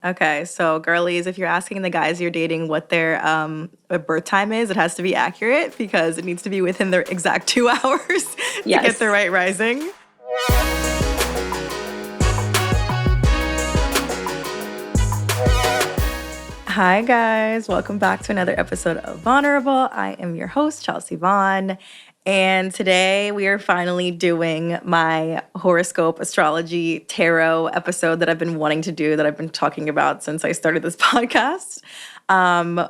Okay, so girlies, if you're asking the guys you're dating what their birth time is, it has to be accurate because it needs to be within their exact 2 hours to get the Yes. right rising. Hi, guys. Welcome back to another episode of Vulnerable. I am your host, Chelsea Vaughn. And today we are finally doing my horoscope astrology tarot episode that I've been wanting to do, that I've been talking about since I started this podcast.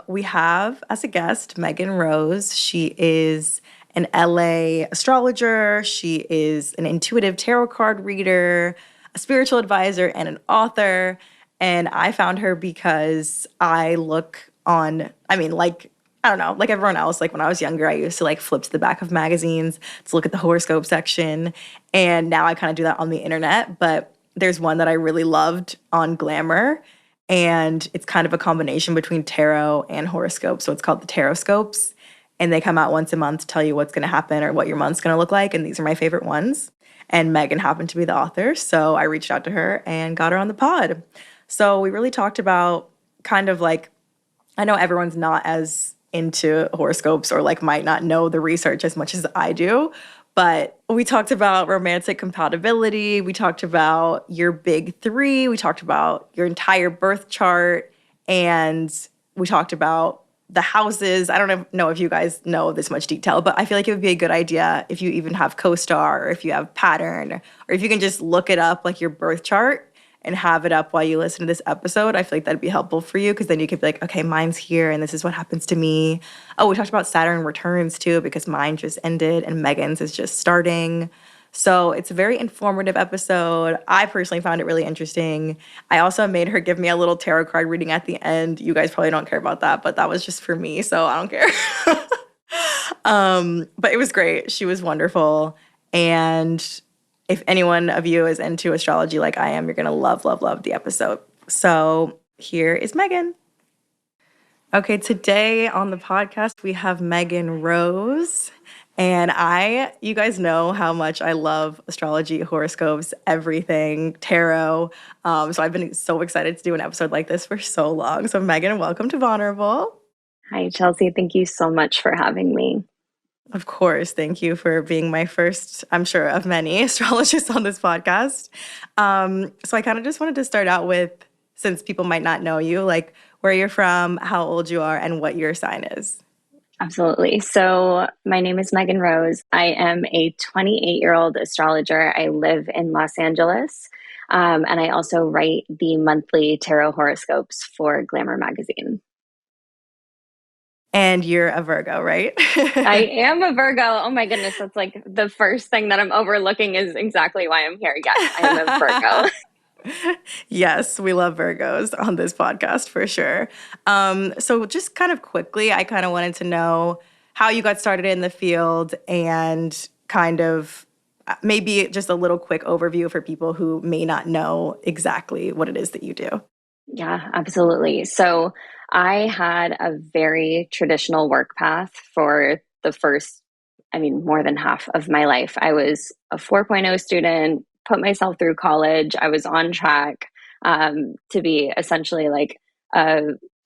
We have as a guest Meghan Rose. She is an LA astrologer. She is an intuitive tarot card reader, a spiritual advisor, and an author. And I found her because I look on, I don't know, like everyone else, like when I was younger, I used to like flip to the back of magazines to look at the horoscope section. And now I kind of do that on the internet. But there's one that I really loved on Glamour. And it's kind of a combination between tarot and horoscope. So it's called the Taroscopes. And they come out once a month to tell you what's going to happen or what your month's going to look like. And these are my favorite ones. And Meghan happened to be the author. So I reached out to her and got her on the pod. So we really talked about kind of like, I know everyone's not as into horoscopes or like might not know the research as much as I do, but we talked about romantic compatibility. We talked about your big three. We talked about your entire birth chart. And we talked about the houses. I don't know if you guys know this much detail, but I feel like it would be a good idea if you even have CoStar or if you have Pattern or if you can just look it up like your birth chart and have it up while you listen to this episode. I feel like that'd be helpful for you because then you could be like, okay, mine's here and this is what happens to me. Oh, we talked about Saturn returns too because mine just ended and Megan's is just starting. So it's a very informative episode. I personally found it really interesting. I also made her give me a little tarot card reading at the end. You guys probably don't care about that, but that was just for me, so I don't care. But it was great. She was wonderful. And if anyone of you is into astrology like I am, you're going to love, love, love the episode. So here is Meghan. Okay, today on the podcast, we have Meghan Rose. And you guys know how much I love astrology, horoscopes, everything, tarot. So I've been so excited to do an episode like this for so long. So Meghan, welcome to Vulnerable. Hi, Chelsea. Thank you so much for having me. Of course. Thank you for being my first, I'm sure, of many astrologists on this podcast. So I kind of just wanted to start out with, since people might not know you, like where you're from, how old you are, and what your sign is. Absolutely. So, my name is Meghan Rose. I am a 28-year-old astrologer. I live in Los Angeles. And I also write the monthly tarot horoscopes for Glamour magazine. And you're a Virgo, right? I am a Virgo. Oh my goodness. That's like the first thing that I'm overlooking is exactly why I'm here. Yes, I am a Virgo. Yes, we love Virgos on this podcast for sure. So just kind of quickly, I kind of wanted to know how you got started in the field and kind of maybe just a little quick overview for people who may not know exactly what it is that you do. Yeah, absolutely. So I had a very traditional work path for the first, more than half of my life. I was a 4.0 student, put myself through college. I was on track to be essentially like a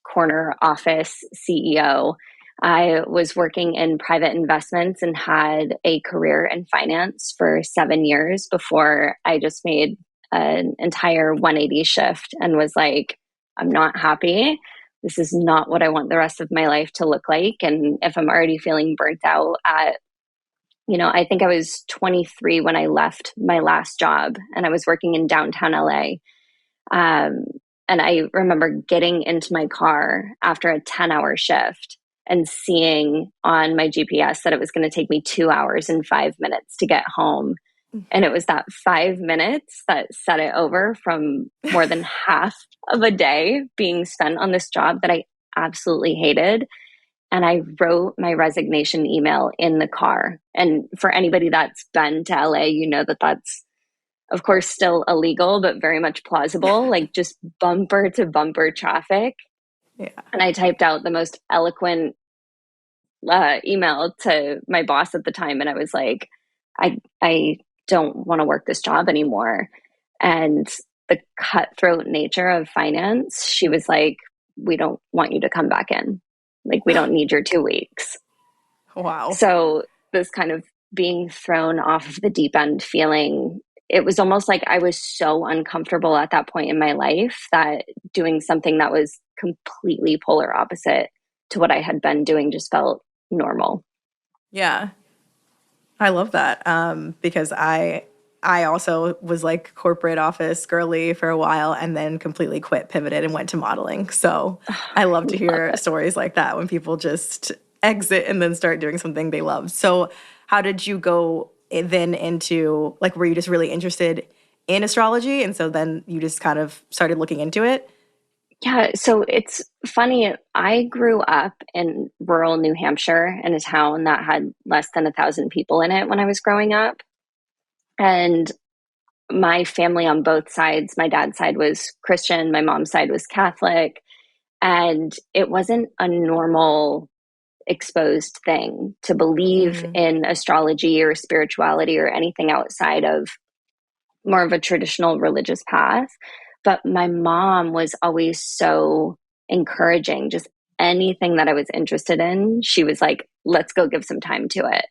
corner office CEO. I was working in private investments and had a career in finance for 7 years before I just made an entire 180 shift and was like, I'm not happy. This is not what I want the rest of my life to look like. And if I'm already feeling burnt out I think I was 23 when I left my last job and I was working in downtown LA. And I remember getting into my car after a 10-hour shift and seeing on my GPS that it was going to take me 2 hours and 5 minutes to get home. And it was that 5 minutes that set it over from more than half of a day being spent on this job that I absolutely hated. And I wrote my resignation email in the car. And for anybody that's been to LA, you know that that's, of course, still illegal, but very much plausible, like just bumper to bumper traffic. Yeah. And I typed out the most eloquent email to my boss at the time. And I was like, I don't want to work this job anymore. And the cutthroat nature of finance, she was like, we don't want you to come back in. Like, we don't need your 2 weeks. Wow. So, this kind of being thrown off of the deep end feeling, it was almost like I was so uncomfortable at that point in my life that doing something that was completely polar opposite to what I had been doing just felt normal. Yeah. I love that because I also was like corporate office girly for a while and then completely quit, pivoted, and went to modeling. So I love to Love hear it. stories like that when people just exit and then start doing something they love. So how did you go then into like were you just really interested in astrology and so then you just kind of started looking into it? Yeah, so it's funny. I grew up in rural New Hampshire in a town that had less than 1,000 people in it when I was growing up. And my family on both sides, my dad's side was Christian, my mom's side was Catholic. And it wasn't a normal exposed thing to believe Mm, in astrology or spirituality or anything outside of more of a traditional religious path. But my mom was always so encouraging. Just anything that I was interested in, she was like, let's go give some time to it.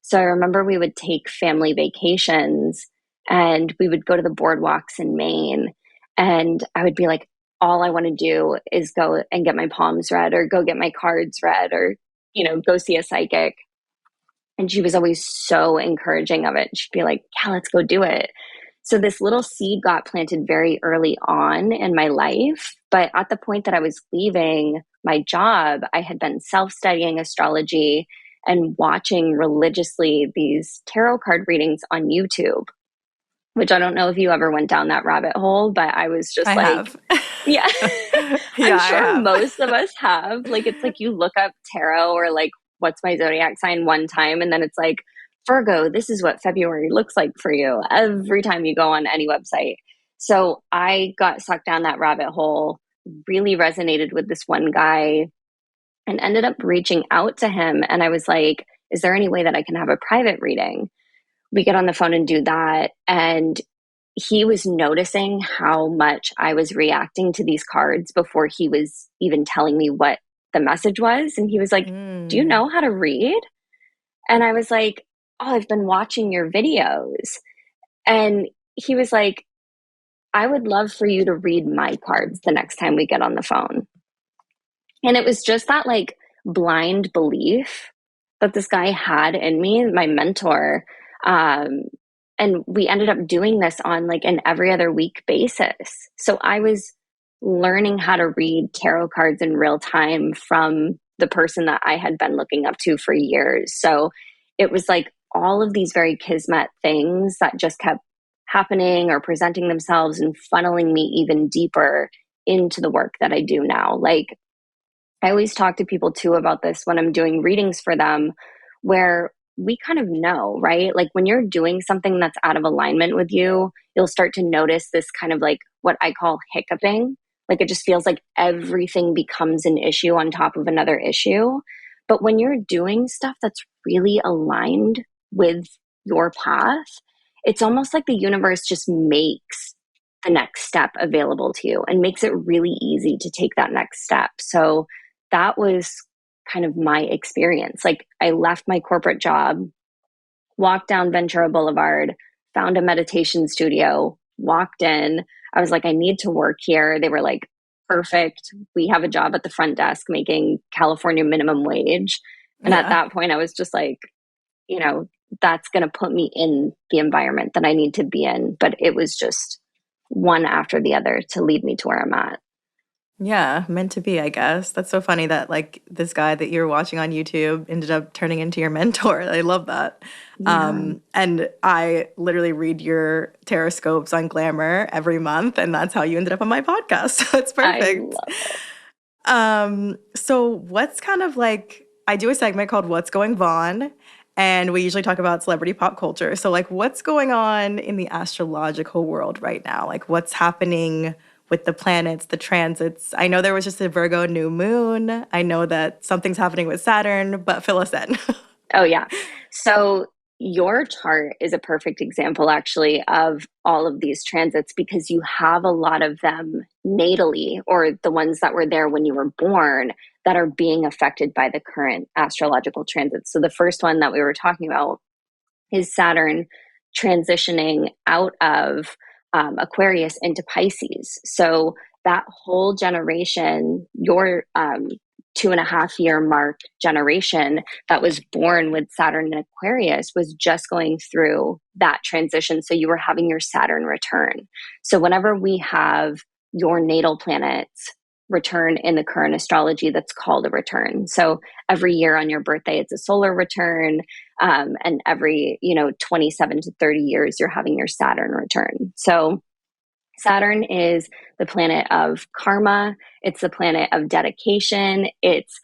So I remember we would take family vacations and we would go to the boardwalks in Maine. And I would be like, all I want to do is go and get my palms read or go get my cards read or, go see a psychic. And she was always so encouraging of it. She'd be like, yeah, let's go do it. So this little seed got planted very early on in my life. But at the point that I was leaving my job, I had been self studying astrology and watching religiously these tarot card readings on YouTube, which I don't know if you ever went down that rabbit hole, but I was I just like, have. yeah, Yeah, I'm I sure have. most of us have. Like, it's like you look up tarot or like, what's my zodiac sign one time, and then it's like, Virgo, this is what February looks like for you every time you go on any website. So I got sucked down that rabbit hole, really resonated with this one guy, and ended up reaching out to him. And I was like, is there any way that I can have a private reading? We get on the phone and do that. And he was noticing how much I was reacting to these cards before he was even telling me what the message was. And he was like, do you Mm, know how to read? And I was like, oh, I've been watching your videos. And he was like, I would love for you to read my cards the next time we get on the phone. And it was just that like blind belief that this guy had in me, my mentor. Um, and we ended up doing this on like an every other week basis. So I was learning how to read tarot cards in real time from the person that I had been looking up to for years. So it was like all of these very kismet things that just kept happening or presenting themselves and funneling me even deeper into the work that I do now. Like, I always talk to people too about this when I'm doing readings for them, where we kind of know, right? Like when you're doing something that's out of alignment with you, you'll start to notice this kind of like what I call hiccuping. Like it just feels like everything becomes an issue on top of another issue. But when you're doing stuff that's really aligned with your path, it's almost like the universe just makes the next step available to you and makes it really easy to take that next step. So that was kind of my experience. Like I left my corporate job, walked down Ventura Boulevard, found a meditation studio, walked in. I was like, I need to work here. They were like, perfect. We have a job at the front desk making California minimum wage. And at yeah. that point, I was just like, that's going to put me in the environment that I need to be in. But it was just one after the other to lead me to where I'm at. Yeah, meant to be, I guess. That's so funny that like this guy that you're watching on YouTube ended up turning into your mentor. I love that. Yeah, And I literally read your horoscopes on Glamour every month, and that's how you ended up on my podcast. So it's I perfect. love it. So what's kind of like I do a segment called What's Going On, and we usually talk about celebrity pop culture. So like what's going on in the astrological world right now? Like what's happening with the planets, the transits? I know there was just a Virgo new moon. I know that something's happening with Saturn, but fill us in. Oh, yeah. So your chart is a perfect example, actually, of all of these transits because you have a lot of them natally, or the ones that were there when you were born, that are being affected by the current astrological transits. So the first one that we were talking about is Saturn transitioning out of Aquarius into Pisces. So that whole generation, your 2.5 year mark generation that was born with Saturn in Aquarius, was just going through that transition. So you were having your Saturn return. So whenever we have your natal planets return in the current astrology, that's called a return. So every year on your birthday, it's a solar return. And every 27 to 30 years, you're having your Saturn return. So Saturn is the planet of karma. It's the planet of dedication. It's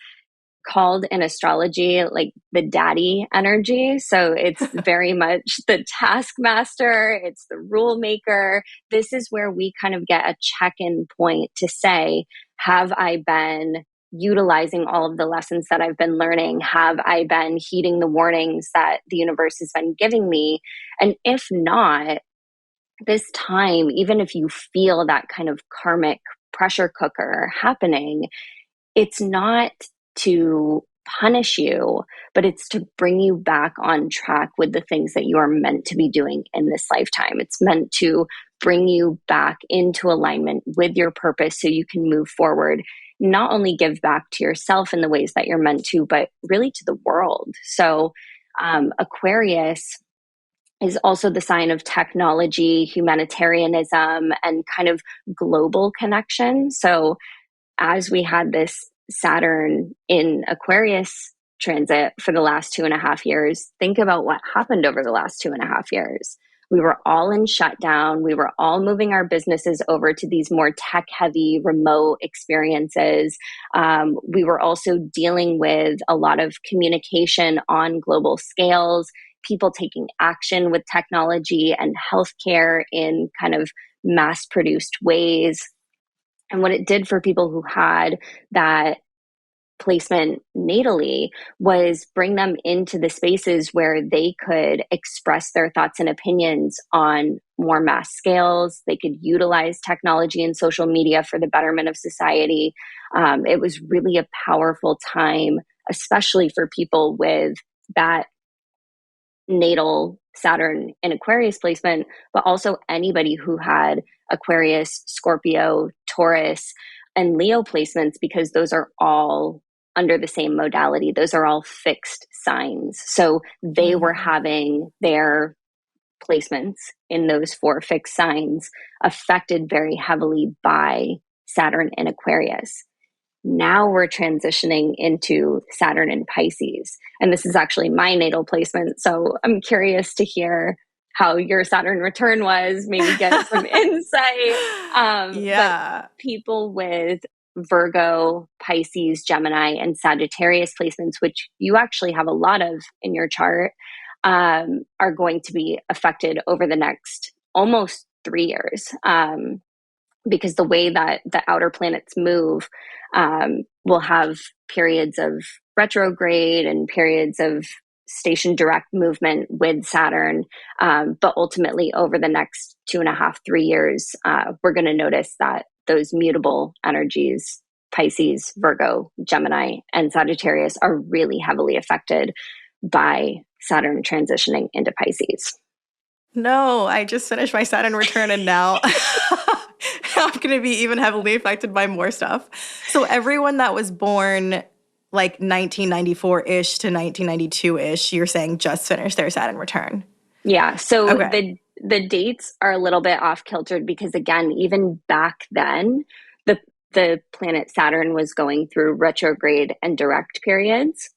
called in astrology like the daddy energy. So it's very much the taskmaster, it's the rule maker. This is where we kind of get a check-in point to say, have I been utilizing all of the lessons that I've been learning? Have I been heeding the warnings that the universe has been giving me? And if not, this time, even if you feel that kind of karmic pressure cooker happening, it's not to punish you, but it's to bring you back on track with the things that you are meant to be doing in this lifetime. It's meant to bring you back into alignment with your purpose so you can move forward, not only give back to yourself in the ways that you're meant to, but really to the world. So Aquarius is also the sign of technology, humanitarianism, and kind of global connection. So as we had this Saturn in Aquarius transit for the last 2.5 years, think about what happened over the last 2.5 years. We were all in shutdown. We were all moving our businesses over to these more tech heavy remote experiences. We were also dealing with a lot of communication on global scales, people taking action with technology and healthcare in kind of mass produced ways. And what it did for people who had that placement natally was bring them into the spaces where they could express their thoughts and opinions on more mass scales. They could utilize technology and social media for the betterment of society. It was really a powerful time, especially for people with that natal Saturn in Aquarius placement, but also anybody who had Aquarius, Scorpio, Taurus, and Leo placements, because those are all under the same modality. Those are all fixed signs. So they were having their placements in those 4 fixed signs affected very heavily by Saturn in Aquarius. Now we're transitioning into Saturn in Pisces. And this is actually my natal placement. So I'm curious to hear how your Saturn return was, maybe get some insight. Yeah. But people with Virgo, Pisces, Gemini, and Sagittarius placements, which you actually have a lot of in your chart, are going to be affected over the next almost 3 years. Because the way that the outer planets move, will have periods of retrograde and periods of station direct movement with Saturn. But ultimately, over the next 2.5, 3 years, we're going to notice that those mutable energies, Pisces, Virgo, Gemini, and Sagittarius, are really heavily affected by Saturn transitioning into Pisces. No, I just finished my Saturn return and now I'm going to be even heavily affected by more stuff. So everyone that was born like 1994-ish to 1992-ish, you're saying just finished their Saturn return. Yeah. So Okay. the dates are a little bit off kiltered because, again, even back then, the planet Saturn was going through retrograde and direct periods.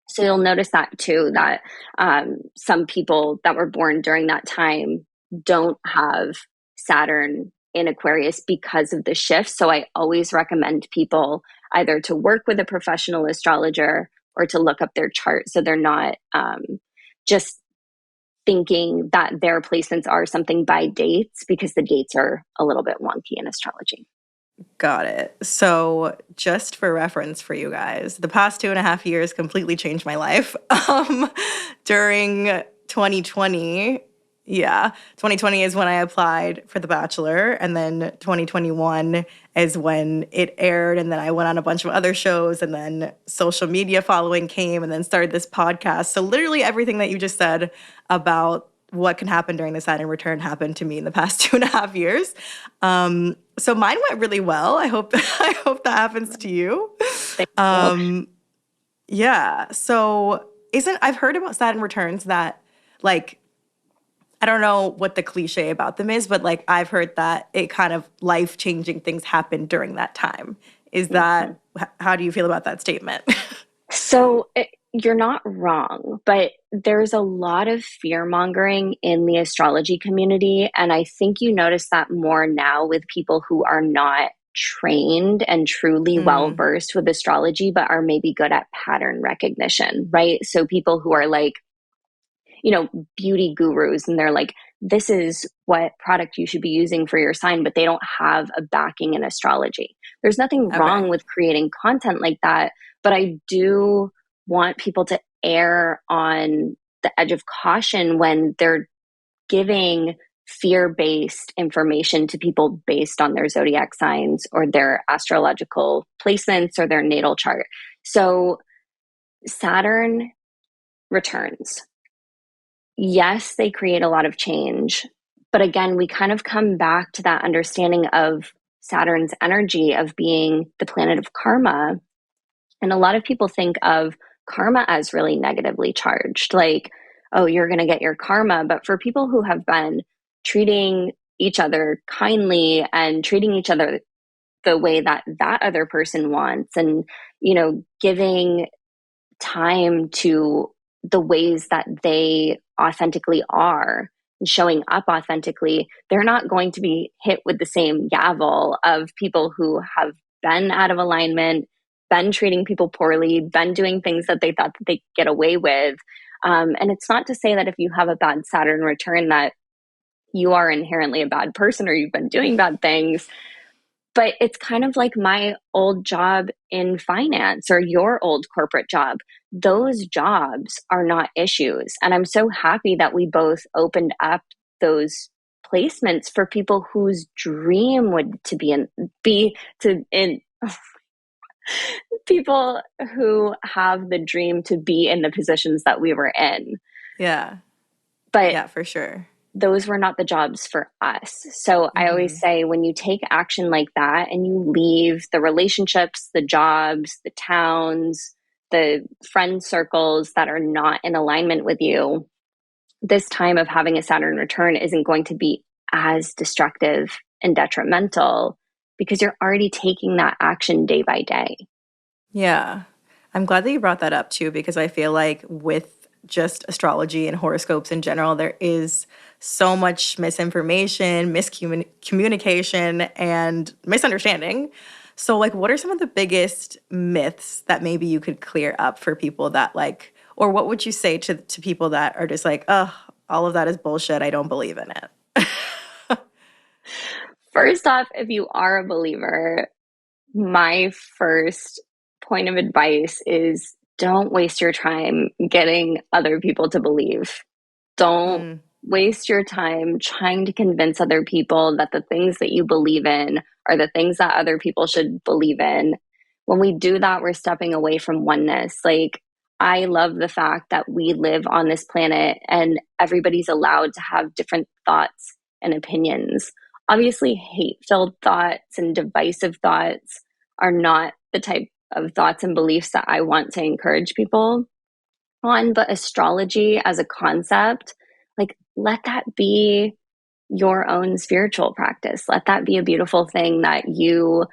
So you'll notice that too, that some people that were born during that time don't have Saturn in Aquarius because of the shift. So I always recommend people either to work with a professional astrologer or to look up their chart so they're not just thinking that their placements are something by dates, because the dates are a little bit wonky in astrology. Got it. So, just for reference for you guys, the past 2.5 years completely changed my life. During 2020. Yeah. 2020 is when I applied for The Bachelor. And then 2021 is when it aired. And then I went on a bunch of other shows. And then social media following came and then started this podcast. So, literally, everything that you just said about what can happen during the Saturn return happened to me in the past 2.5 years. So mine went really well. I hope I hope that happens to you. Thank you. Um, yeah. So isn't I've heard about Saturn returns that like I don't know what the cliche about them is, but like I've heard that it kind of life-changing things happen during that time. Is Mhm. that how do you feel about that statement? You're not wrong, but there's a lot of fear mongering in the astrology community. And I think you notice that more now with people who are not trained and truly well Mm, versed with astrology, but are maybe good at pattern recognition, right? So people who are like, beauty gurus and they're like, this is what product you should be using for your sign, but they don't have a backing in astrology. There's nothing okay. wrong with creating content like that, but I do want people to err on the edge of caution when they're giving fear based information to people based on their zodiac signs or their astrological placements or their natal chart. So, Saturn returns. Yes, they create a lot of change. But again, we kind of come back to that understanding of Saturn's energy of being the planet of karma. And a lot of people think of karma as really negatively charged, like, oh, you're going to get your karma. But for people who have been treating each other kindly and treating each other the way that that other person wants, and, giving time to the ways that they authentically are and showing up authentically, they're not going to be hit with the same gavel of people who have been out of alignment, been treating people poorly, been doing things that they thought that they could get away with. And it's not to say that if you have a bad Saturn return that you are inherently a bad person or you've been doing bad things, but it's kind of like my old job in finance or your old corporate job. Those jobs are not issues. And I'm so happy that we both opened up those placements for people whose dream would to be to in people who have the dream to be in the positions that we were in. Yeah. But Yeah, for sure. those were not the jobs for us. So I always Hmm. say when you take action like that and you leave the relationships, the jobs, the towns, the friend circles that are not in alignment with you, this time of having a Saturn return isn't going to be as destructive and detrimental because you're already taking that action day by day. Yeah. I'm glad that you brought that up too, because I feel like with just astrology and horoscopes in general, there is so much misinformation, miscommunication, and misunderstanding. So, like, what are some of the biggest myths that maybe you could clear up for people that, like, or what would you say to people that are just like, oh, all of that is bullshit. I don't believe in it? First off, if you are a believer, my first point of advice is don't waste your time getting other people to believe. Don't Mm, waste your time trying to convince other people that the things that you believe in are the things that other people should believe in. When we do that, we're stepping away from oneness. Like, I love the fact that we live on this planet and everybody's allowed to have different thoughts and opinions. Obviously, hate filled thoughts and divisive thoughts are not the type of thoughts and beliefs that I want to encourage people on, but astrology as a concept, like, let that be your own spiritual practice. Let that be a beautiful thing that you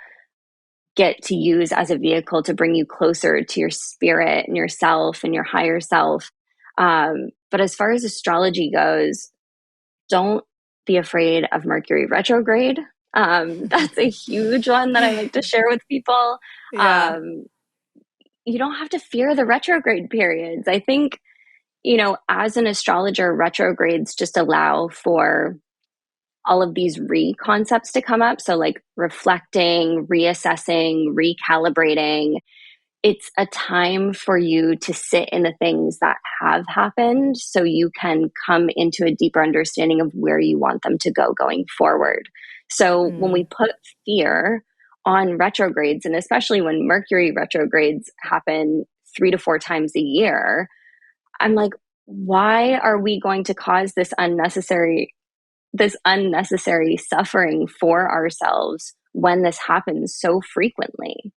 get to use as a vehicle to bring you closer to your spirit and yourself and your higher self. But as far as astrology goes, don't be afraid of Mercury retrograde. That's a huge one that I like to share with people. yeah. Um, you don't have to fear the retrograde periods. I think, as an astrologer, retrogrades just allow for all of these concepts to come up. So, like reflecting, reassessing, recalibrating. it's a time for you to sit in the things that have happened so you can come into a deeper understanding of where you want them to go going forward. So when we Mm. put fear on retrogrades, and especially when Mercury retrogrades happen 3 to 4 times a year, I'm like, why are we going to cause this unnecessary suffering for ourselves when this happens so frequently?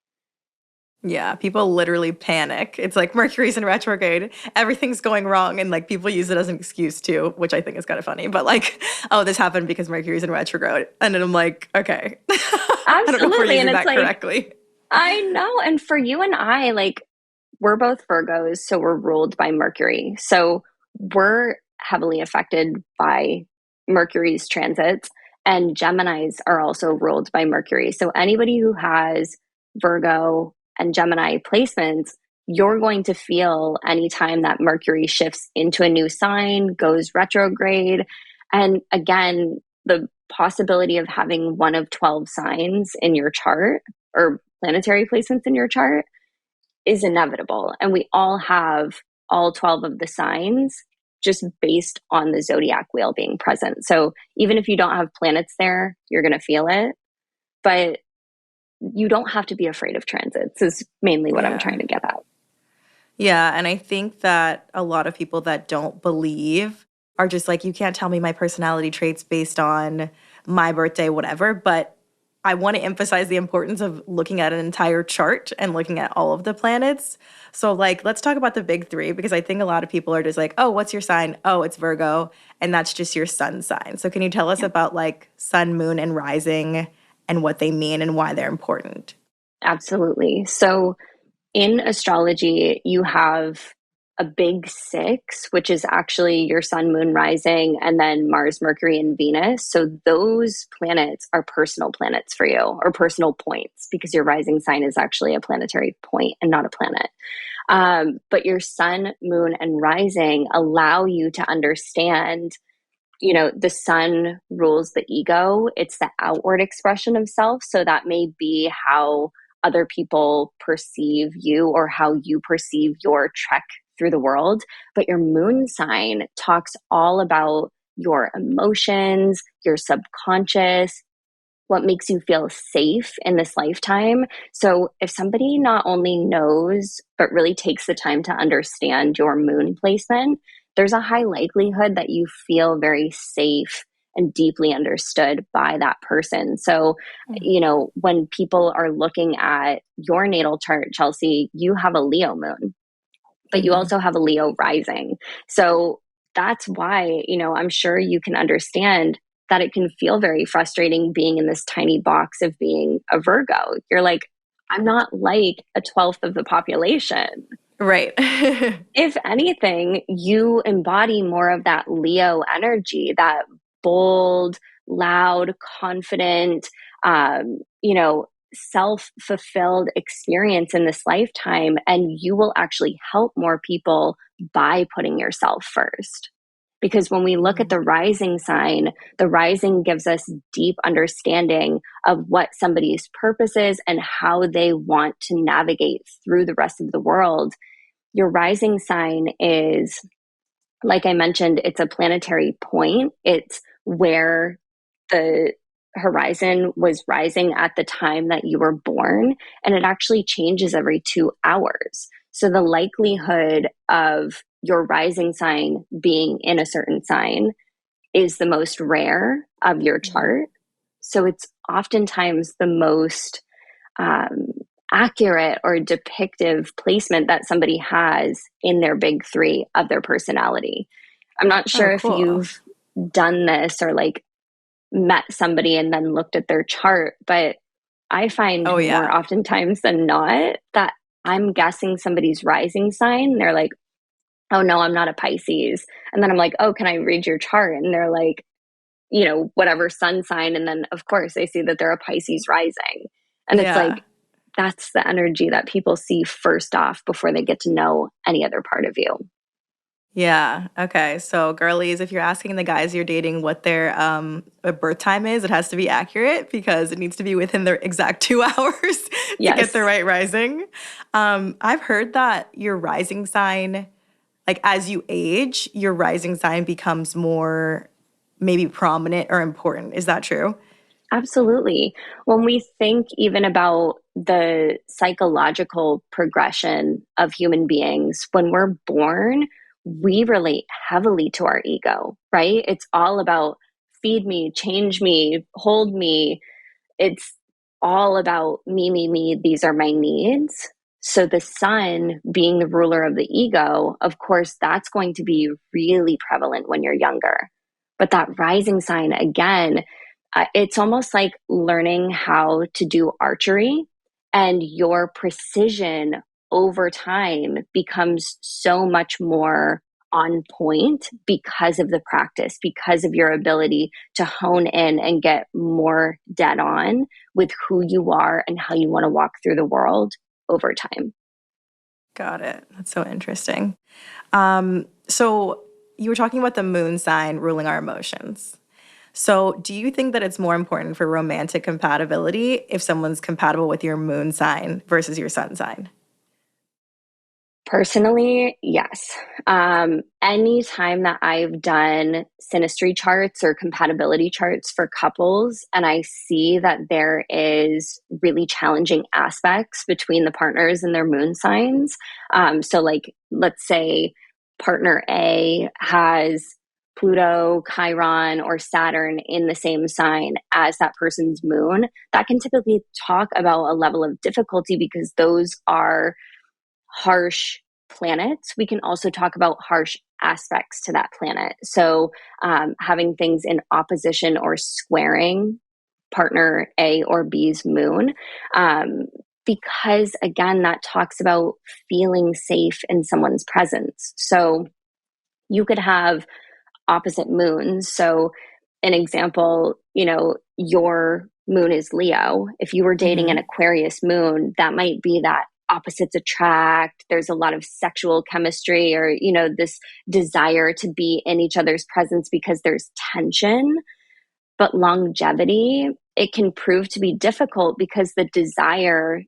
Yeah, people literally panic. It's like Mercury's in retrograde, everything's going wrong, and like people use it as an excuse too, which I think is kind of funny. But like, oh, this happened because Mercury's in retrograde, and then I'm like, okay, I don't know if we're Absolutely. And using it's that like, correctly. I know. And for you and I, like, we're both Virgos, so we're ruled by Mercury. So we're heavily affected by Mercury's transits, and Geminis are also ruled by Mercury. So anybody who has Virgo and Gemini placements, you're going to feel anytime that Mercury shifts into a new sign, goes retrograde. And again, the possibility of having one of 12 signs in your chart or planetary placements in your chart is inevitable. And we all have all 12 of the signs just based on the zodiac wheel being present. So even if you don't have planets there, you're going to feel it. But you don't have to be afraid of transits, is mainly what I'm trying Yeah. to get at. Yeah, and I think that a lot of people that don't believe are just like, you can't tell me my personality traits based on my birthday, whatever. But I want to emphasize the importance of looking at an entire chart and looking at all of the planets. So, like, let's talk about the big three because I think a lot of people are just like, oh, what's your sign? Oh, it's Virgo. And that's just your sun sign. So, can you tell us Yeah, about like sun, moon, and rising and what they mean and why they're important? absolutely. So in astrology, you have a big six, which is actually your sun, moon, rising, and then Mars, Mercury, and Venus. So those planets are personal planets for you, or personal points, because your rising sign is actually a planetary point and not a planet. But your sun, moon, and rising allow you to understand, the sun rules the ego. It's the outward expression of self. So that may be how other people perceive you or how you perceive your trek through the world. But your moon sign talks all about your emotions, your subconscious, what makes you feel safe in this lifetime. So if somebody not only knows, but really takes the time to understand your moon placement, there's a high likelihood that you feel very safe and deeply understood by that person. So, when people are looking at your natal chart, Chelsea, you have a Leo moon, but you Mm-hmm. also have a Leo rising. So that's why, I'm sure you can understand that it can feel very frustrating being in this tiny box of being a Virgo. You're like, I'm not like a 12th of the population. Right. If anything, you embody more of that Leo energy, that bold, loud, confident, self fulfilled experience in this lifetime. And you will actually help more people by putting yourself first. Because when we look at Mm. the rising sign, the rising gives us deep understanding of what somebody's purpose is and how they want to navigate through the rest of the world. Your rising sign is, like I mentioned, it's a planetary point. It's where the horizon was rising at the time that you were born, and it actually changes every 2 hours. So the likelihood of your rising sign being in a certain sign is the most rare of your Mhm. chart. So it's oftentimes the most um, accurate or depictive placement that somebody has in their big three of their personality. I'm not Oh, sure if cool. you've done this or like met somebody and then looked at their chart, but I find Oh, more yeah. oftentimes than not that I'm guessing somebody's rising sign. They're like, oh no, I'm not a Pisces. And then I'm like, oh, can I read your chart? And they're like, whatever sun sign. And then, of course, they see that they're a Pisces rising. And it's Yeah. like, that's the energy that people see first off before they get to know any other part of you. Yeah. Okay. So, girlies, if you're asking the guys you're dating what their birth time is, it has to be accurate because it needs to be within their exact 2 hours to get the Yes. right rising. I've heard that your rising sign, like as you age, your rising sign becomes more maybe prominent or important. Is that true? Absolutely. When we think even about the psychological progression of human beings, when we're born, we relate heavily to our ego, right? It's all about feed me, change me, hold me. It's all about me, me, me. These are my needs. So the sun being the ruler of the ego, of course, that's going to be really prevalent when you're younger. But that rising sign, again, it's almost like learning how to do archery, and your precision over time becomes so much more on point because of the practice, because of your ability to hone in and get more dead on with who you are and how you want to walk through the world over time. Got it. That's so interesting. So you were talking about the moon sign ruling our emotions. So do you think that it's more important for romantic compatibility if someone's compatible with your moon sign versus your sun sign? Personally, yes. Anytime that I've done synastry charts or compatibility charts for couples, and I see that there is really challenging aspects between the partners and their moon signs. So, like, let's say partner A has Pluto, Chiron, or Saturn in the same sign as that person's moon, that can typically talk about a level of difficulty because those are harsh planets. We can also talk about harsh aspects to that planet. So, having things in opposition or squaring partner A or B's moon, um, because again, that talks about feeling safe in someone's presence. So, you could have opposite moons. So, an example, your moon is Leo. If you were dating an Hmm. Aquarius moon, that might be that opposites attract. There's a lot of sexual chemistry or, this desire to be in each other's presence because there's tension. But longevity, it can prove to be difficult because the desire,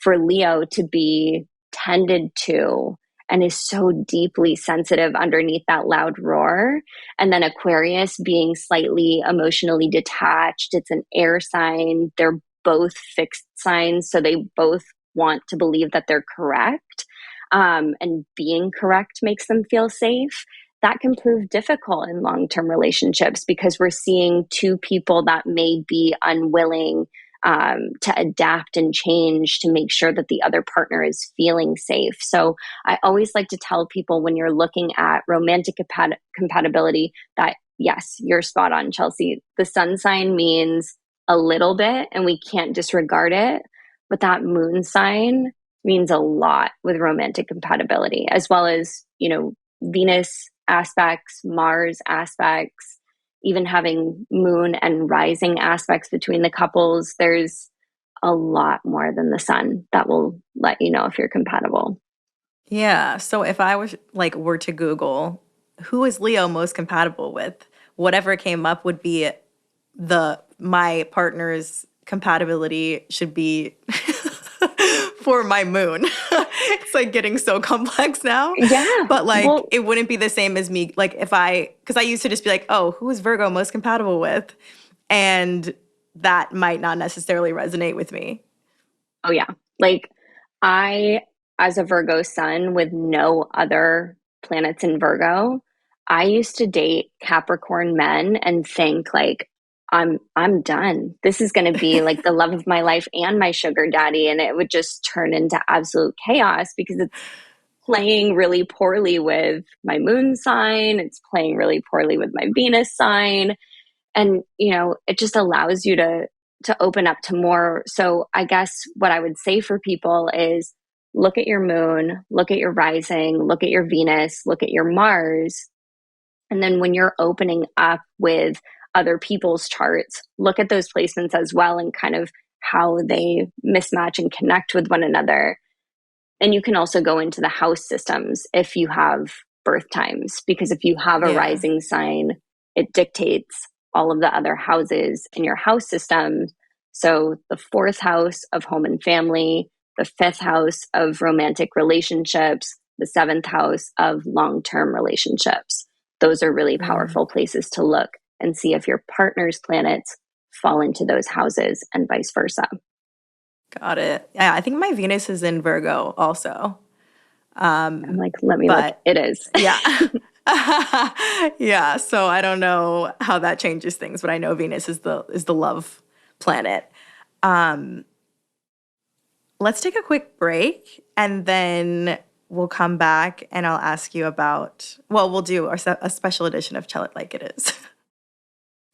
for Leo to be tended to and is so deeply sensitive underneath that loud roar. And then Aquarius being slightly emotionally detached, it's an air sign. They're both fixed signs. So they both want to believe that they're correct. And being correct makes them feel safe. That can prove difficult in long term relationships because we're seeing two people that may be unwilling to adapt and change to make sure that the other partner is feeling safe. So I always like to tell people when you're looking at romantic compatibility that, yes, you're spot on, Chelsea. The sun sign means a little bit and we can't disregard it. But that moon sign means a lot with romantic compatibility, as well as, Venus aspects, Mars aspects, even having moon and rising aspects between the couples. There's a lot more than the sun that will let you know if you're compatible. Yeah. So if I was like were to Google who is Leo most compatible with, whatever came up would be the my partner's compatibility should be for my moon. It's like getting so complex now. Yeah. But like Well, it wouldn't be the same as me like if because I used to just be like, "Oh, who is Virgo most compatible with?" And that might not necessarily resonate with me. oh, yeah. Like, I, as a Virgo sun with no other planets in Virgo, I used to date Capricorn men and think like, I'm done. This is going to be like the love of my life and my sugar daddy, and it would just turn into absolute chaos because it's playing really poorly with my moon sign. It's playing really poorly with my Venus sign, and it just allows you to open up to more. So I guess what I would say for people is look at your moon, look at your rising, look at your Venus, look at your Mars, and then when you're opening up with other people's charts, look at those placements as well and kind of how they mismatch and connect with one another. And you can also go into the house systems if you have birth times, because if you have a Yeah. rising sign, it dictates all of the other houses in your house system. So the fourth house of home and family, the fifth house of romantic relationships, the seventh house of long-term relationships. Those are really Mm, powerful places to look and see if your partner's planets fall into those houses and vice versa. got it. Yeah, I think my Venus is in Virgo also. I'm like, let me look. But It is. yeah. Yeah, so I don't know how that changes things, but I know Venus is the love planet. Um, let's take a quick break and then we'll come back and I'll ask you about, well, we'll do a special edition of Tell It Like It Is.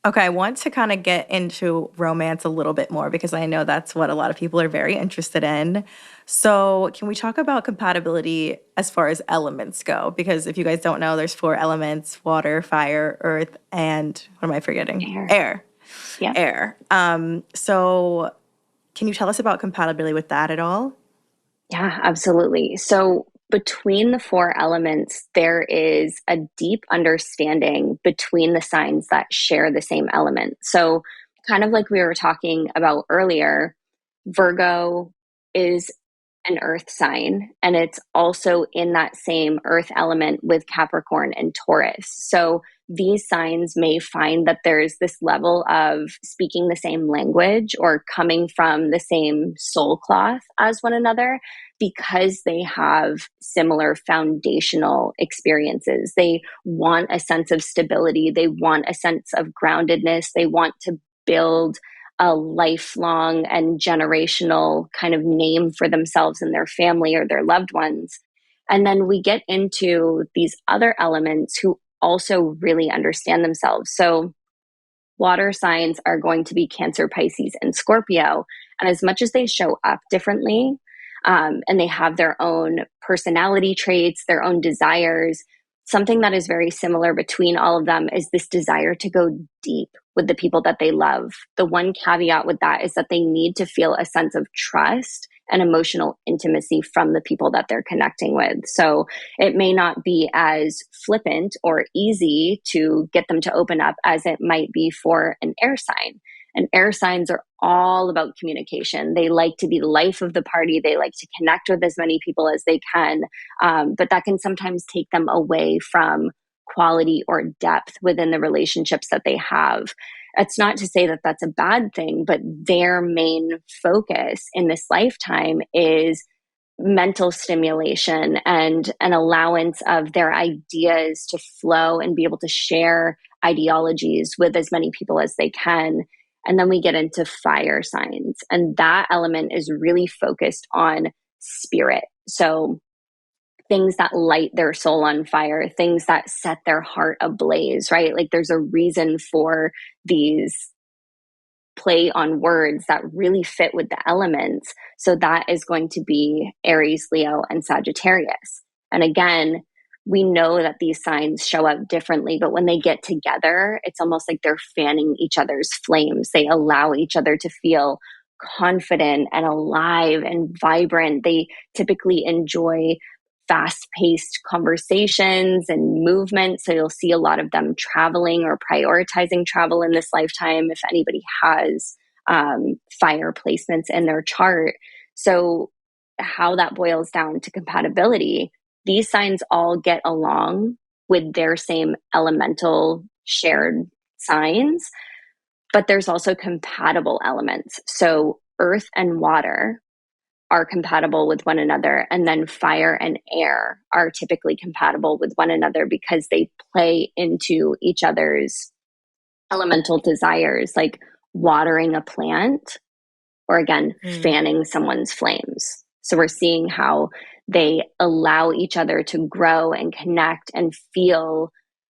Okay, I want to kind of get into romance a little bit more because I know that's what a lot of people are very interested in. So, can we talk about compatibility as far as elements go? Because if you guys don't know, there's four elements: water, fire, earth, and what am I forgetting? Air. Air. Yeah. Air. So can you tell us about compatibility with that at all? Yeah, absolutely. So between the four elements, there is a deep understanding between the signs that share the same element. So, kind of like we were talking about earlier, Virgo is an earth sign, and it's also in that same earth element with Capricorn and Taurus. So, these signs may find that there's this level of speaking the same language or coming from the same soul cloth as one another because they have similar foundational experiences. They want a sense of stability, they want a sense of groundedness, they want to build a lifelong and generational kind of name for themselves and their family or their loved ones. And then we get into these other elements who also really understand themselves. So, water signs are going to be Cancer, Pisces, and Scorpio. And as much as they show up differently, and they have their own personality traits, their own desires, something that is very similar between all of them is this desire to go deep with the people that they love. The one caveat with that is that they need to feel a sense of trust and emotional intimacy from the people that they're connecting with. So it may not be as flippant or easy to get them to open up as it might be for an air sign. And air signs are all about communication. They like to be the life of the party. They like to connect with as many people as they can. But that can sometimes take them away from quality or depth within the relationships that they have. It's not to say that that's a bad thing, but their main focus in this lifetime is mental stimulation and an allowance of their ideas to flow and be able to share ideologies with as many people as they can. And then we get into fire signs, and that element is really focused on spirit. So things that light their soul on fire, things that set their heart ablaze, right? Like there's a reason for these play on words that really fit with the elements. So that is going to be Aries, Leo, and Sagittarius. And again, we know that these signs show up differently, but when they get together, it's almost like they're fanning each other's flames. They allow each other to feel confident and alive and vibrant. They typically enjoy fast paced conversations and movement. So you'll see a lot of them traveling or prioritizing travel in this lifetime if anybody has fire placements in their chart. So, how that boils down to compatibility, these signs all get along with their same elemental shared signs, but there's also compatible elements. So, earth and water are compatible with one another, and then fire and air are typically compatible with one another because they play into each other's elemental desires, like watering a plant or again Mm. fanning someone's flames. So we're seeing how they allow each other to grow and connect and feel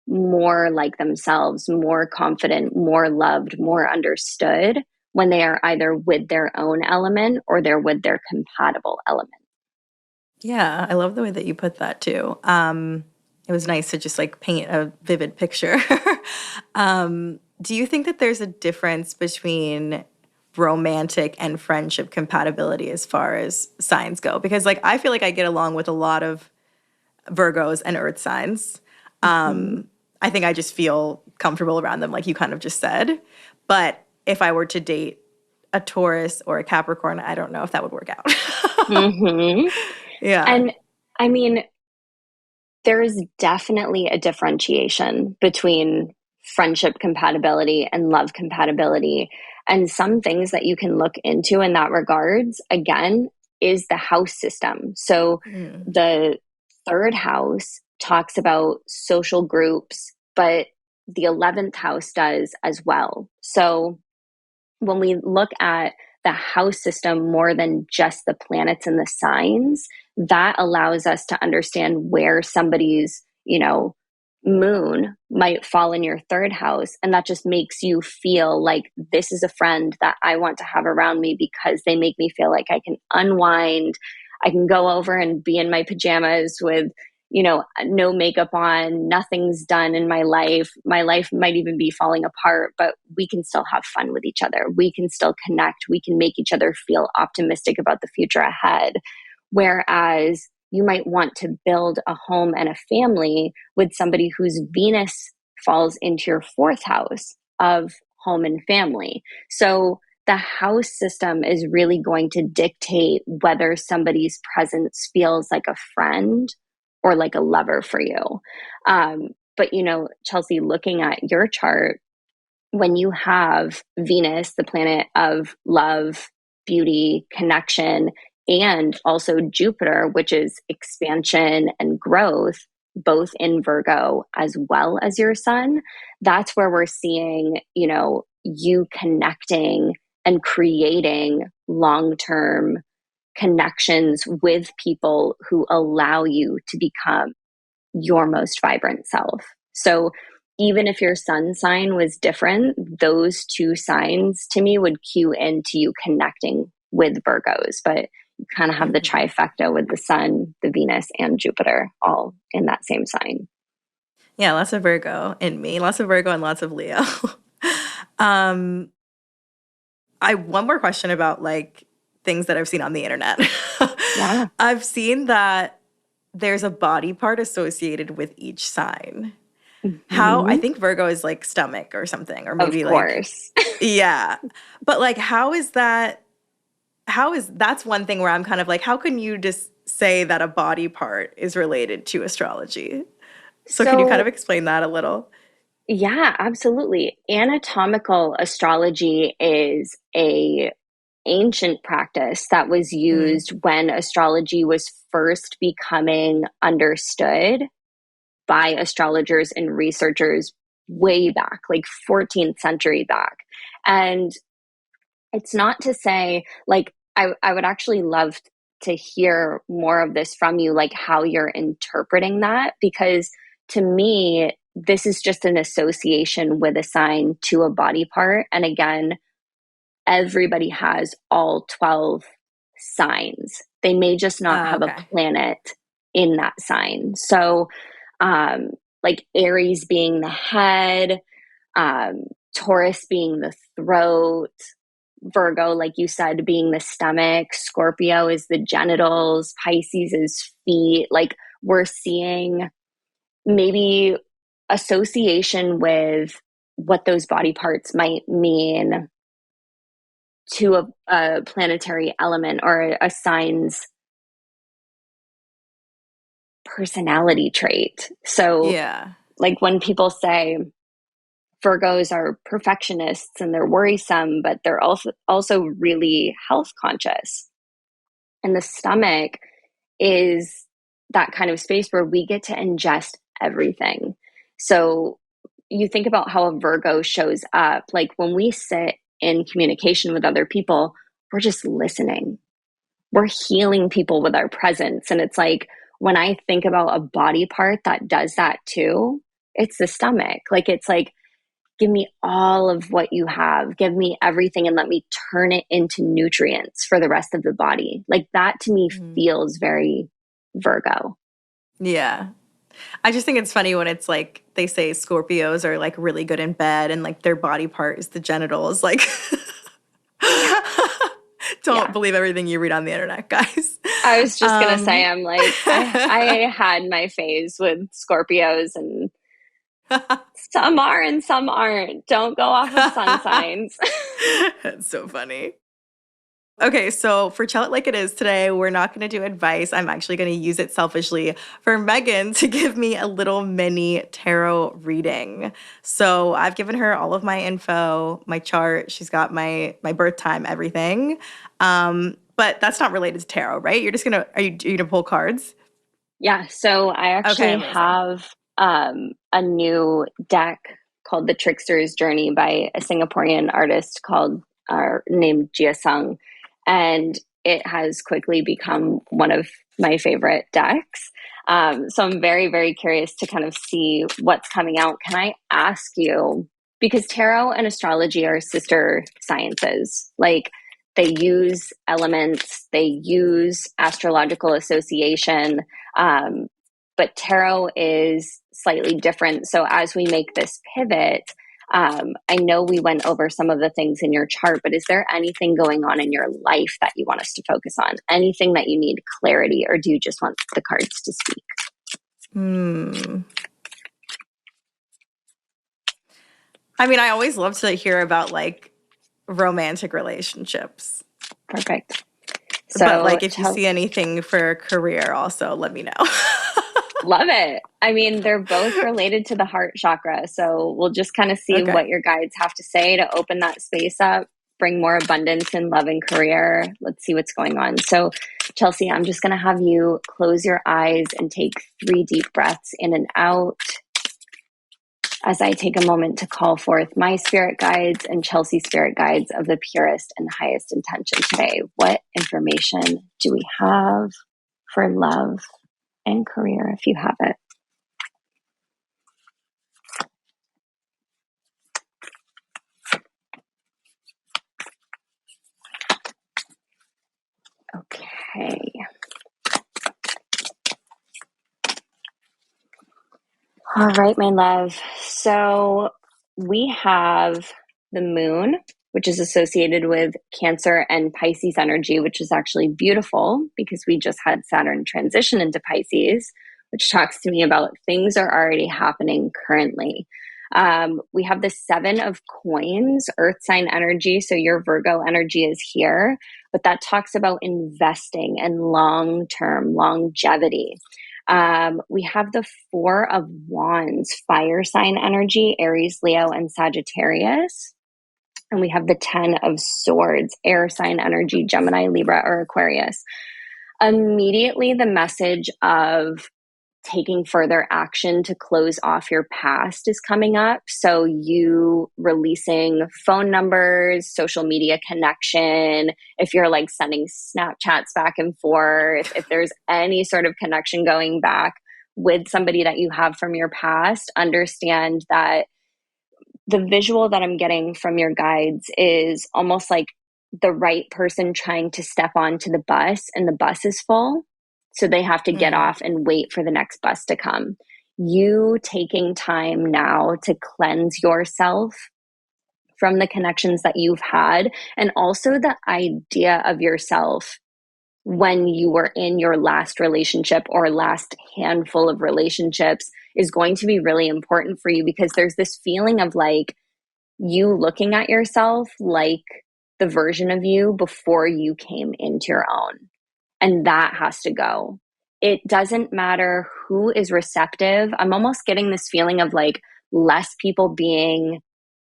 more like themselves, more confident, more loved, more understood when they are either with their own element or they're with their compatible element. Yeah, I love the way that you put that too. It was nice to just like paint a vivid picture. Do you think that there's a difference between romantic and friendship compatibility as far as signs go? Because like I feel like I get along with a lot of Virgos and Earth signs. Mhm. I think I just feel comfortable around them, like you kind of just said. But if I were to date a Taurus or a Capricorn, I don't know if that would work out. Hmm. Yeah. And I mean, there is definitely a differentiation between friendship compatibility and love compatibility. And some things that you can look into in that regards, again, is the house system. So Mm. the third house talks about social groups, but the 11th house does as well. So when we look at the house system more than just the planets and the signs, that allows us to understand where somebody's, moon might fall in your third house. And that just makes you feel like this is a friend that I want to have around me because they make me feel like I can unwind. I can go over and be in my pajamas with no makeup on, nothing's done in my life. My life might even be falling apart, but we can still have fun with each other. We can still connect. We can make each other feel optimistic about the future ahead. Whereas you might want to build a home and a family with somebody whose Venus falls into your fourth house of home and family. So the house system is really going to dictate whether somebody's presence feels like a friend or like a lover for you. But, Chelsea, looking at your chart, when you have Venus, the planet of love, beauty, connection, and also Jupiter, which is expansion and growth, both in Virgo as well as your sun, that's where we're seeing, you connecting and creating long term connections with people who allow you to become your most vibrant self. So even if your sun sign was different, those two signs to me would cue into you connecting with Virgos. But you kind of have the Hmm. trifecta with the sun, the Venus, and Jupiter all in that same sign. Yeah, lots of Virgo in me, lots of Virgo and lots of Leo. um, I one more question about like things that I've seen on the internet. Yeah. I've seen that there's a body part associated with each sign. How I Hmm. think Virgo is like stomach or something, or Of maybe like, course. yeah. But like, how is that? How is that's one thing where I'm kind of like, how can you just say that a body part is related to astrology? So can you kind of So explain that a little? yeah, absolutely. Anatomical astrology is a ancient practice that was Mm. used when astrology was first becoming understood by astrologers and researchers way back, like 14th century back. And it's not to say, like, I would actually love to hear more of this from you, like how you're interpreting that, because to me, this is just an association with a sign to a body part. And again, everybody has all 12 signs. They may just not have a Okay. planet in that sign. So, um, like Aries being the head, um, Taurus being the throat, Virgo, like you said, being the stomach, Scorpio is the genitals, Pisces is feet. Like we're seeing maybe association with what those body parts might mean to a planetary element or a sign's personality trait. So, Yeah. like when people say Virgos are perfectionists and they're worrisome, but they're also really health conscious. And the stomach is that kind of space where we get to ingest everything. So you think about how a Virgo shows up, like when we sit in communication with other people, we're just listening. We're healing people with our presence. And it's like when I think about a body part that does that too, it's the stomach. Like it's like, give me all of what you have, give me everything, and let me turn it into nutrients for the rest of the body. Like that to me Mm. feels very Virgo. Yeah. I just think it's funny when it's like they say Scorpios are like really good in bed and like their body part is the genitals. Like, Yeah. don't Yeah. believe everything you read on the internet, guys. I was just gonna say, Um, I'm like, I had my phase with Scorpios, and some are and some aren't. Don't go off of sun signs. That's so funny. Okay, so for Tell It Like It Is today, we're not going to do advice. I'm actually going to use it selfishly for Megan to give me a little mini tarot reading. So I've given her all of my info, my chart. She's got my birth time, everything. But that's not related to tarot, right? You're just gonna are you gonna pull cards? Yeah, so I Okay, actually amazing. have a new deck called The Trickster's Journey by a Singaporean artist called named Jia Sung, and it has quickly become one of my favorite decks. So I'm very, very curious to kind of see what's coming out. Can I ask you, because tarot and astrology are sister sciences, like they use elements, they use astrological association, um, but tarot is slightly different. So as we make this pivot, I know we went over some of the things in your chart, but is there anything going on in your life that you want us to focus on? Anything that you need clarity, or do you just want the cards to speak? Hmm. I mean, I always love to hear about like romantic relationships. Perfect. But So like if you tell, see anything for career also let me know. love it. I mean, they're both related to the heart chakra. So we'll just kind of see Okay. what your guides have to say to open that space up, bring more abundance in love and career. Let's see what's going on. So, Chelsea, I'm just going to have you close your eyes and take 3 deep breaths in and out as I take a moment to call forth my spirit guides and Chelsea's spirit guides of the purest and highest intention today. What information do we have for love and career if you have it? Okay. All right, my love. So we have the moon, which is associated with Cancer and Pisces energy, which is actually beautiful because we just had Saturn transition into Pisces, which talks to me about things are already happening currently. We have the Seven of Coins, Earth sign energy. So your Virgo energy is here, but that talks about investing and long term longevity. We have the Four of Wands, fire sign energy, Aries, Leo, and Sagittarius. And we have the Ten of Swords, air sign energy, Gemini, Libra, or Aquarius. Immediately, the message of taking further action to close off your past is coming up. So, you releasing phone numbers, social media connection, if you're like sending Snapchats back and forth, if there's any sort of connection going back with somebody that you have from your past, understand that the visual that I'm getting from your guides is almost like the right person trying to step onto the bus and the bus is full. So they have to get Mm. off and wait for the next bus to come. You taking time now to cleanse yourself from the connections that you've had, and also the idea of yourself when you were in your last relationship or last handful of relationships is going to be really important for you, because there's this feeling of like you looking at yourself like the version of you before you came into your own. And that has to go. It doesn't matter who is receptive. I'm almost getting this feeling of like less people being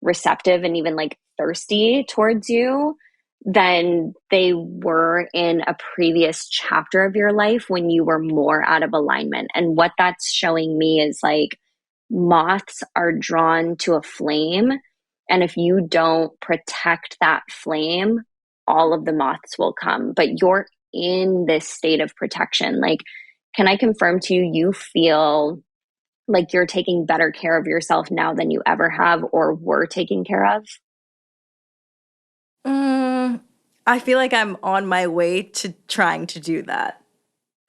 receptive and even like thirsty towards you than they were in a previous chapter of your life when you were more out of alignment. And what that's showing me is like moths are drawn to a flame. And if you don't protect that flame, all of the moths will come. But you're in this state of protection. Like, can I confirm to you, you feel like you're taking better care of yourself now than you ever have or were taking care of? Mm, I feel like I'm on my way to trying to do that.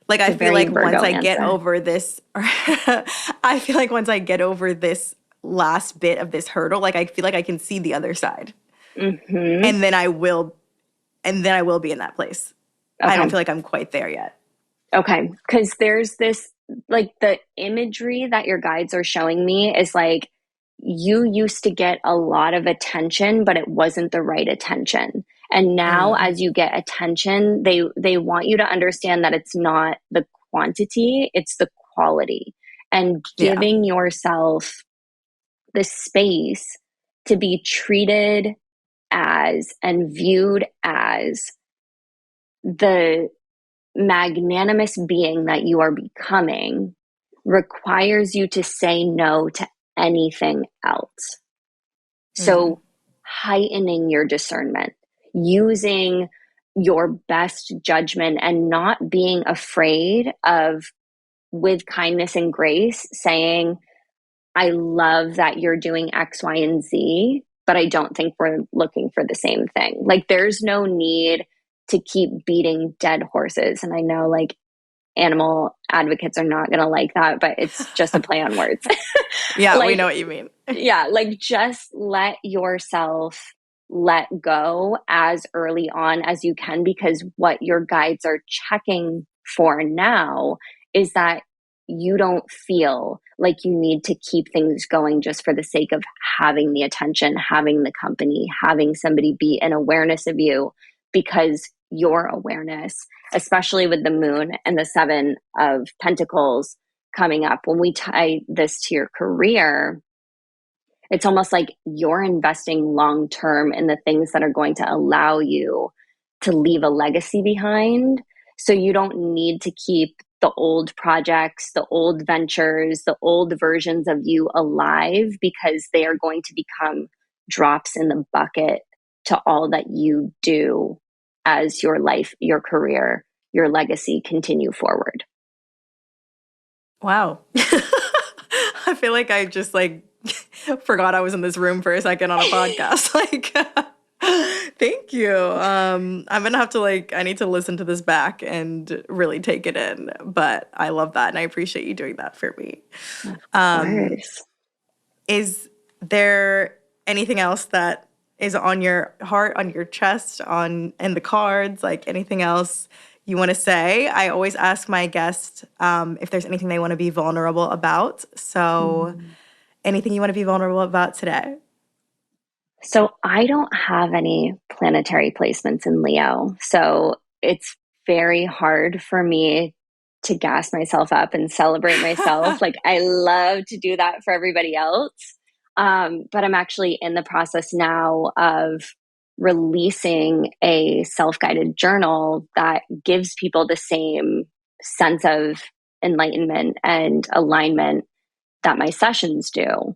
Like It's I a feel very like once Virgo I get answer. over this, I feel like once I get over this last bit of this hurdle, like I feel like I can see the other side, Mm-hmm. and then I will, and then I will be in that place. I don't Okay. feel like I'm quite there yet. Okay. Because there's this, like, the imagery that your guides are showing me is like you used to get a lot of attention, but it wasn't the right attention. And now as you get attention, they want you to understand that it's not the quantity, it's the quality. And Yeah. giving yourself the space to be treated as and viewed as the magnanimous being that you are becoming requires you to say no to anything else. So, heightening your discernment, using your best judgment, and not being afraid of, with kindness and grace, saying, I love that you're doing X, Y, and Z, but I don't think we're looking for the same thing. Like, there's no need to keep beating dead horses. And I know, like, animal advocates are not going to like that, but it's just a play on words. Yeah, we Like, know what you mean. yeah, like, just let yourself let go as early on as you can, because what your guides are checking for now is that you don't feel like you need to keep things going just for the sake of having the attention, having the company, having somebody be an awareness of you, because your awareness, especially with the moon and the 7 of Pentacles coming up, when we tie this to your career, it's almost like you're investing long term in the things that are going to allow you to leave a legacy behind. So you don't need to keep the old projects, the old ventures, the old versions of you alive, because they are going to become drops in the bucket to all that you do as your life, your career, your legacy continue forward. Wow. I feel like I just like forgot I was in this room for a second on a podcast. Like, thank you. I'm gonna have to like, I need to listen to this back and really take it in. But I love that, and I appreciate you doing that for me. Of Um, course. is there anything else that is on your heart, on your chest, on in the cards, like anything else you want to say? I always ask my guests if there's anything they want to be vulnerable about. So, anything you want to be vulnerable about today? So I don't have any planetary placements in Leo. So it's very hard for me to gas myself up and celebrate myself. Like, I love to do that for everybody else. But I'm actually in the process now of releasing a self guided journal that gives people the same sense of enlightenment and alignment that my sessions do.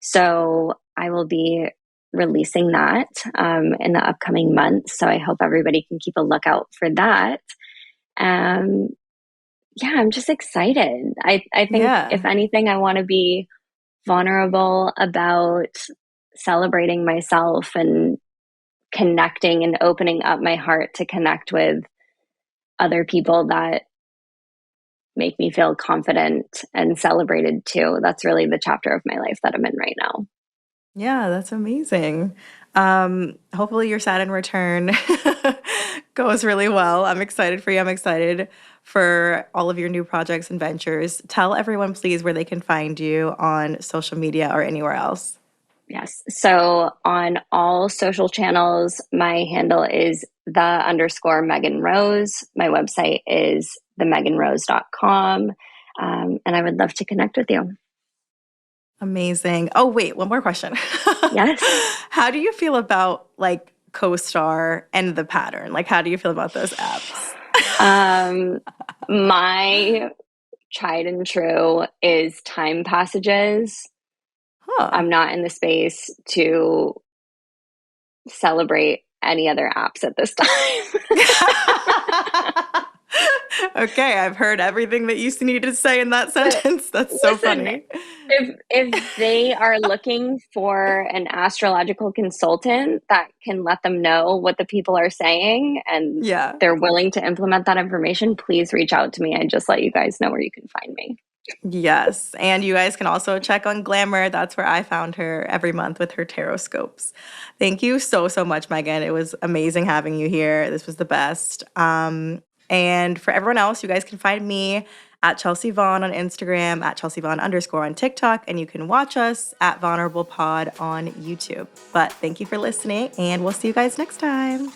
So I will be releasing that in the upcoming months. So I hope everybody can keep a lookout for that. Um, yeah, I'm just excited. I think, if Yeah. anything, I want to be vulnerable about celebrating myself and connecting and opening up my heart to connect with other people that make me feel confident and celebrated too. That's really the chapter of my life that I'm in right now. Yeah, that's amazing. Hopefully your Saturn return goes really well. I'm excited for you. I'm excited for all of your new projects and ventures. Tell everyone, please, where they can find you on social media or anywhere else. Yes. So on all social channels, my handle is the Meghan Rose. My website is themeghanrose.com. And I would love to connect with you. Amazing. Oh, wait, one more question. Yes. How do you feel about like Co-Star and the Pattern? Like, how do you feel about those apps? Um, my tried and true is time passages. Huh. I'm not in the space to celebrate any other apps at this time. Okay, I've heard everything that you need to say in that But sentence. That's so listen, funny. if they are looking for an astrological consultant that can let them know what the people are saying and Yeah. they're willing to implement that information, please reach out to me. I just let you guys know where you can find me. Yes. And you guys can also check on Glamour. That's where I found her every month with her tarot scopes. Thank you so, so much, Megan. It was amazing having you here. This was the best. And for everyone else, you guys can find me at Chelsea Vaughn on Instagram, at Chelsea Vaughn _ on TikTok, and you can watch us at Vulnerable Pod on YouTube. But thank you for listening, and we'll see you guys next time.